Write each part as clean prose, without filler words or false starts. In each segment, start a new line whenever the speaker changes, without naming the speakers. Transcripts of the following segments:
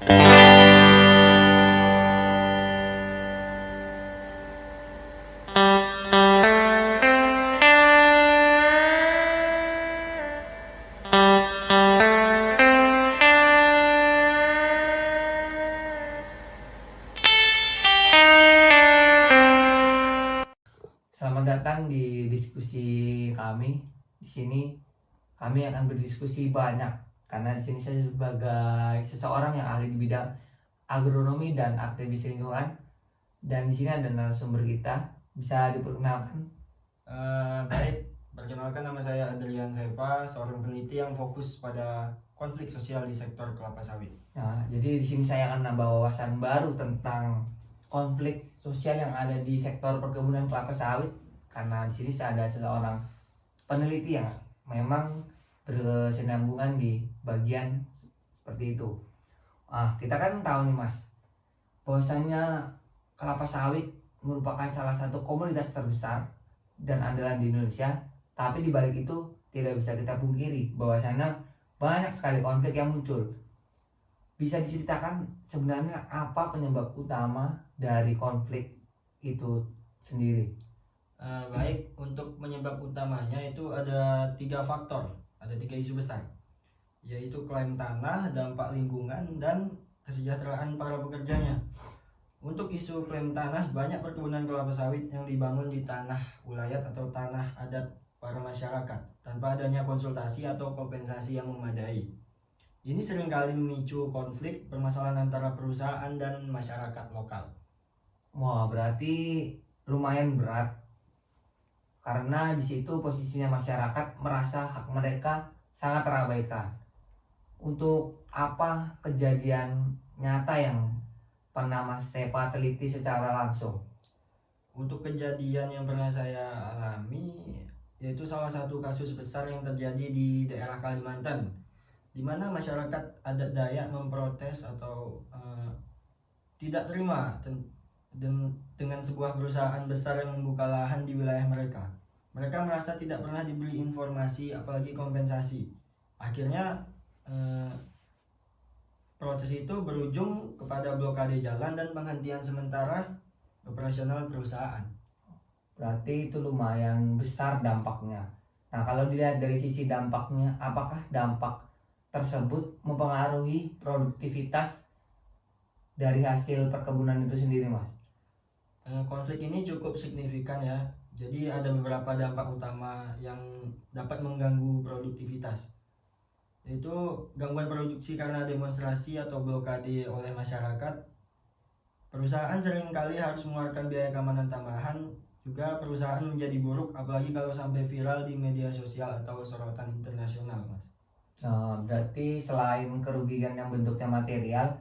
Selamat datang di diskusi kami. Di sini kami akan berdiskusi banyak karena di sini saya sebagai seseorang yang ahli di bidang agronomi dan aktivis lingkungan. Dan di sini ada narasumber kita, bisa diperkenalkan.
Baik, perkenalkan nama saya Adrian Seva, seorang peneliti yang fokus pada konflik sosial di sektor kelapa sawit.
Nah, jadi di sini saya akan nambah wawasan baru tentang konflik sosial yang ada di sektor perkebunan kelapa sawit. Karena di sini saya ada seseorang peneliti yang memang berkesinambungan di bagian seperti itu. Kita kan tahu nih Mas, bahwasanya kelapa sawit merupakan salah satu komoditas terbesar dan andalan di Indonesia. Tapi di balik itu tidak bisa kita pungkiri bahwasanya banyak sekali konflik yang muncul. Bisa diceritakan sebenarnya apa penyebab utama dari konflik itu sendiri?
Baik, untuk penyebab utamanya itu ada 3 faktor, ada 3 isu besar, yaitu klaim tanah, dampak lingkungan, dan kesejahteraan para pekerjanya. Untuk isu klaim tanah, banyak perkebunan kelapa sawit yang dibangun di tanah wilayah atau tanah adat para masyarakat tanpa adanya konsultasi atau kompensasi yang memadai. Ini seringkali memicu konflik permasalahan antara perusahaan dan masyarakat lokal.
Wah, berarti lumayan berat karena di situ posisinya masyarakat merasa hak mereka sangat terabaikan. Untuk apa kejadian nyata yang pernah Mas Seva teliti secara langsung?
Untuk kejadian yang pernah saya alami, yaitu salah satu kasus besar yang terjadi di daerah Kalimantan, di mana masyarakat adat Dayak memprotes atau tidak terima dengan sebuah perusahaan besar yang membuka lahan di wilayah mereka. Mereka merasa tidak pernah diberi informasi apalagi kompensasi. Akhirnya protes itu berujung kepada blokade jalan dan penghentian sementara operasional perusahaan.
Berarti itu lumayan besar dampaknya. Nah, kalau dilihat dari sisi dampaknya, apakah dampak tersebut mempengaruhi produktivitas dari hasil perkebunan itu sendiri, Mas?
Konflik ini cukup signifikan ya. Jadi ada beberapa dampak utama yang dapat mengganggu produktivitas, yaitu gangguan produksi karena demonstrasi atau blokade oleh masyarakat. Perusahaan seringkali harus mengeluarkan biaya keamanan tambahan. Juga perusahaan menjadi buruk apalagi kalau sampai viral di media sosial atau sorotan internasional, Mas.
Berarti selain kerugian yang bentuknya material,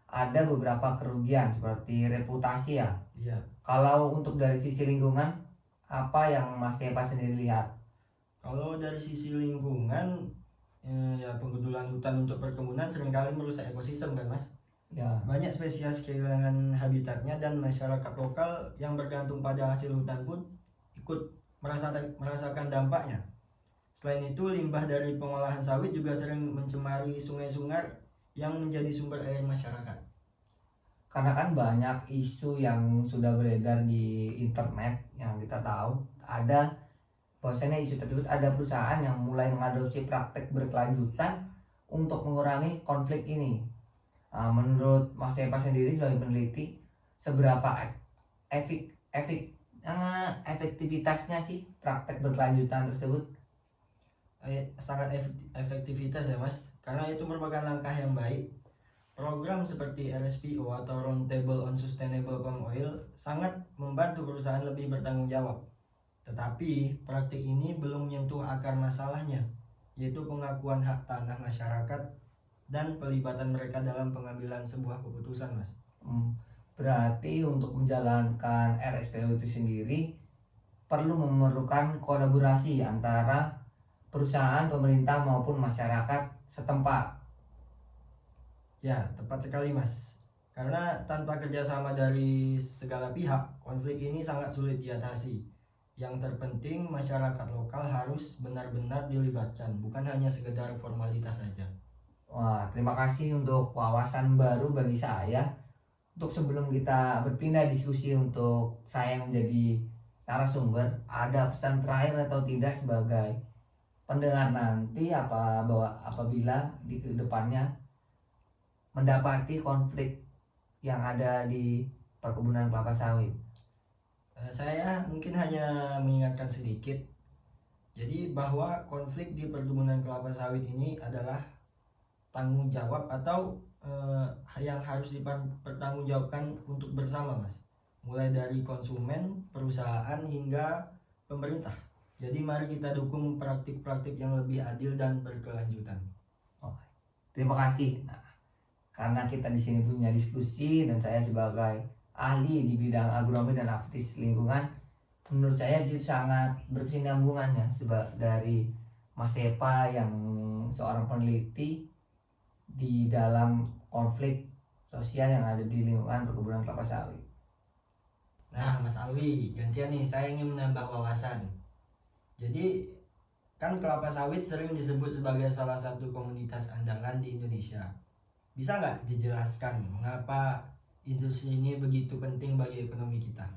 ada beberapa kerugian seperti reputasi ya.
Iya.
Kalau untuk dari sisi lingkungan, apa yang Mas Seva sendiri lihat?
Kalau dari sisi lingkungan, ya penggundulan hutan untuk perkebunan seringkali merusak ekosistem kan Mas.
Ya.
Banyak spesies kehilangan habitatnya dan masyarakat lokal yang bergantung pada hasil hutan pun ikut merasakan dampaknya. Selain itu, limbah dari pengolahan sawit juga sering mencemari sungai-sungai yang menjadi sumber air masyarakat.
Karena kan banyak isu yang sudah beredar di internet yang kita tahu, ada bahwasanya isu tersebut ada perusahaan yang mulai mengadopsi praktek berkelanjutan untuk mengurangi konflik ini. Menurut Mas Seva sendiri sebagai peneliti, seberapa efektivitasnya sih praktek berkelanjutan tersebut?
Sangat efektivitas ya Mas, karena itu merupakan langkah yang baik. Program seperti RSPO atau Roundtable on Sustainable Palm Oil sangat membantu perusahaan lebih bertanggung jawab. Tetapi praktik ini belum menyentuh akar masalahnya, yaitu pengakuan hak tanah masyarakat dan pelibatan mereka dalam pengambilan sebuah keputusan, Mas.
Berarti untuk menjalankan RSPO itu sendiri perlu memerlukan kolaborasi antara perusahaan, pemerintah maupun masyarakat setempat.
Ya, tepat sekali Mas. Karena tanpa kerjasama dari segala pihak, konflik ini sangat sulit diatasi. Yang terpenting masyarakat lokal harus benar-benar dilibatkan, bukan hanya sekedar formalitas saja.
Wah, terima kasih untuk wawasan baru bagi saya. Untuk sebelum kita berpindah diskusi untuk saya yang menjadi narasumber, ada pesan terakhir atau tidak sebagai pendengar nanti apabila di kedepannya mendapati konflik yang ada di perkebunan kelapa sawit?
Saya mungkin hanya mengingatkan sedikit. Jadi bahwa konflik di perkebunan kelapa sawit ini adalah tanggung jawab atau yang harus dipertanggungjawabkan untuk bersama, Mas. Mulai dari konsumen, perusahaan hingga pemerintah. Jadi mari kita dukung praktik-praktik yang lebih adil dan berkelanjutan.
Terima kasih. Nah, karena kita di sini punya diskusi dan saya sebagai ahli di bidang agronomi dan aktivis lingkungan, menurut saya di situ sangat berkesinambungannya dari Mas Epa yang seorang peneliti di dalam konflik sosial yang ada di lingkungan perkebunan kelapa sawit.
Nah, Mas Alwi, gantian nih, saya ingin menambah wawasan. Jadi, kan kelapa sawit sering disebut sebagai salah satu komoditas andalan di Indonesia. Bisa nggak dijelaskan mengapa industri ini begitu penting bagi ekonomi kita?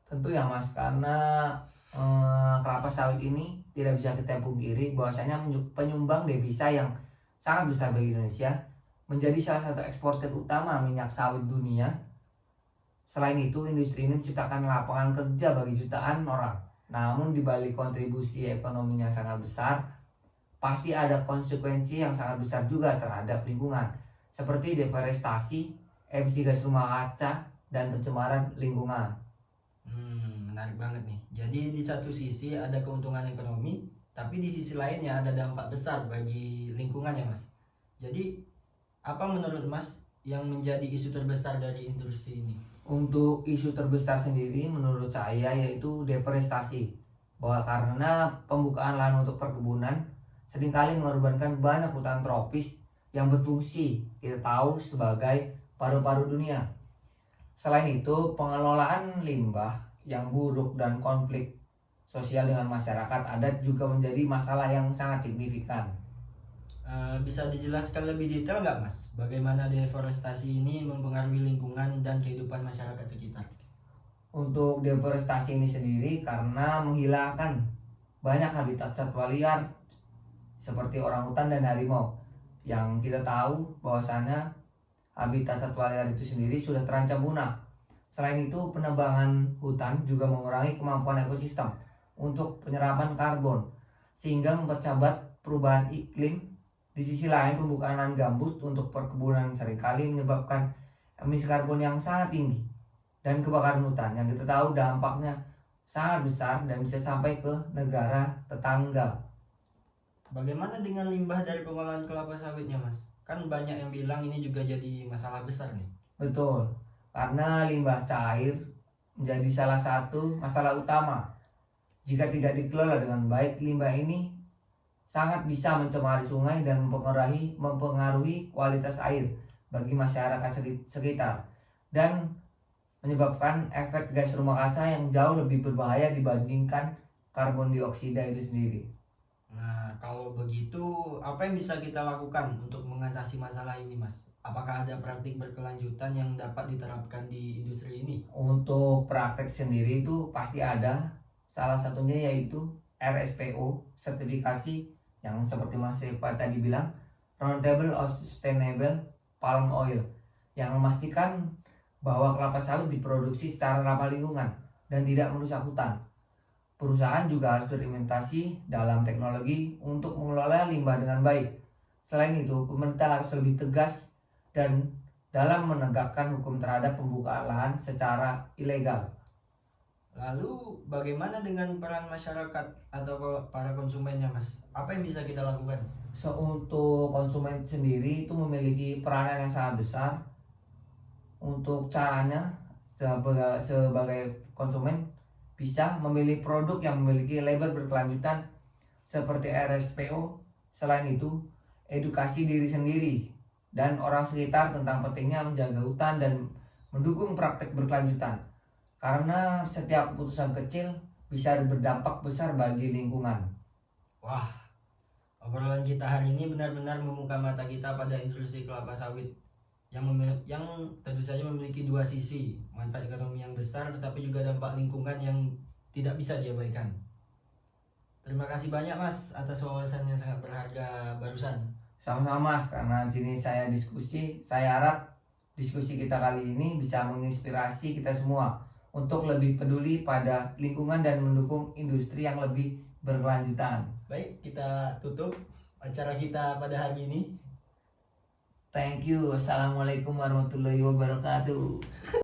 Tentu ya Mas, karena kelapa sawit ini tidak bisa kita pungkiri bahwasanya penyumbang devisa yang sangat besar bagi Indonesia, menjadi salah satu eksportir utama minyak sawit dunia. Selain itu, industri ini menciptakan lapangan kerja bagi jutaan orang. Namun di balik kontribusi ekonominya sangat besar, pasti ada konsekuensi yang sangat besar juga terhadap lingkungan, seperti deforestasi, emisi gas rumah kaca, dan pencemaran lingkungan.
Menarik banget nih. Jadi di satu sisi ada keuntungan ekonomi, tapi di sisi lainnya ada dampak besar bagi lingkungan ya, Mas. Jadi apa menurut Mas yang menjadi isu terbesar dari industri ini?
Untuk isu terbesar sendiri menurut saya yaitu deforestasi. Bahwa karena pembukaan lahan untuk perkebunan seringkali mengorbankan banyak hutan tropis yang berfungsi kita tahu sebagai paru-paru dunia. Selain itu, pengelolaan limbah yang buruk dan konflik sosial dengan masyarakat adat juga menjadi masalah yang sangat signifikan.
Bisa dijelaskan lebih detail nggak, Mas? Bagaimana deforestasi ini mempengaruhi lingkungan dan kehidupan masyarakat sekitar?
Untuk deforestasi ini sendiri karena menghilangkan banyak habitat satwa liar seperti orangutan dan harimau, yang kita tahu bahwasannya habitat satwa liar itu sendiri sudah terancam punah. Selain itu, penebangan hutan juga mengurangi kemampuan ekosistem untuk penyerapan karbon sehingga mempercepat perubahan iklim. Di sisi lain, pembukaan lahan gambut untuk perkebunan seringkali menyebabkan emisi karbon yang sangat tinggi dan kebakaran hutan yang kita tahu dampaknya sangat besar dan bisa sampai ke negara tetangga.
Bagaimana dengan limbah dari pengolahan kelapa sawitnya, Mas? Kan banyak yang bilang ini juga jadi masalah besar nih.
Betul, karena limbah cair menjadi salah satu masalah utama. Jika tidak dikelola dengan baik, limbah ini sangat bisa mencemari sungai dan mempengaruhi kualitas air bagi masyarakat sekitar dan menyebabkan efek gas rumah kaca yang jauh lebih berbahaya dibandingkan karbon dioksida itu sendiri.
Nah, kalau begitu, apa yang bisa kita lakukan untuk mengatasi masalah ini, Mas? Apakah ada praktik berkelanjutan yang dapat diterapkan di industri ini?
Untuk praktek sendiri itu pasti ada. Salah satunya yaitu RSPO, sertifikasi yang seperti Mas Epa tadi bilang, Roundtable of Sustainable Palm Oil, yang memastikan bahwa kelapa sawit diproduksi secara ramah lingkungan dan tidak merusak hutan. Perusahaan juga harus berimplementasi dalam teknologi untuk mengelola limbah dengan baik. Selain itu, pemerintah harus lebih tegas dan dalam menegakkan hukum terhadap pembukaan lahan secara ilegal.
Lalu bagaimana dengan peran masyarakat atau para konsumennya, Mas? Apa yang bisa kita lakukan?
Untuk konsumen sendiri itu memiliki peranan yang sangat besar. Untuk caranya, sebagai konsumen bisa memilih produk yang memiliki label berkelanjutan seperti RSPO. Selain itu, edukasi diri sendiri dan orang sekitar tentang pentingnya menjaga hutan dan mendukung praktek berkelanjutan. Karena setiap keputusan kecil bisa berdampak besar bagi lingkungan.
Wah, Obrolan kita hari ini benar-benar membuka mata kita pada industri kelapa sawit yang tentu saja memiliki dua sisi, manfaat ekonomi yang besar tetapi juga dampak lingkungan yang tidak bisa diabaikan. Terima kasih banyak Mas atas wawasan yang sangat berharga barusan.
Sama-sama Mas, karena di sini saya diskusi, saya harap diskusi kita kali ini bisa menginspirasi kita semua untuk lebih peduli pada lingkungan dan mendukung industri yang lebih berkelanjutan.
Baik, kita tutup acara kita pada hari ini.
Thank you. Assalamualaikum warahmatullahi wabarakatuh.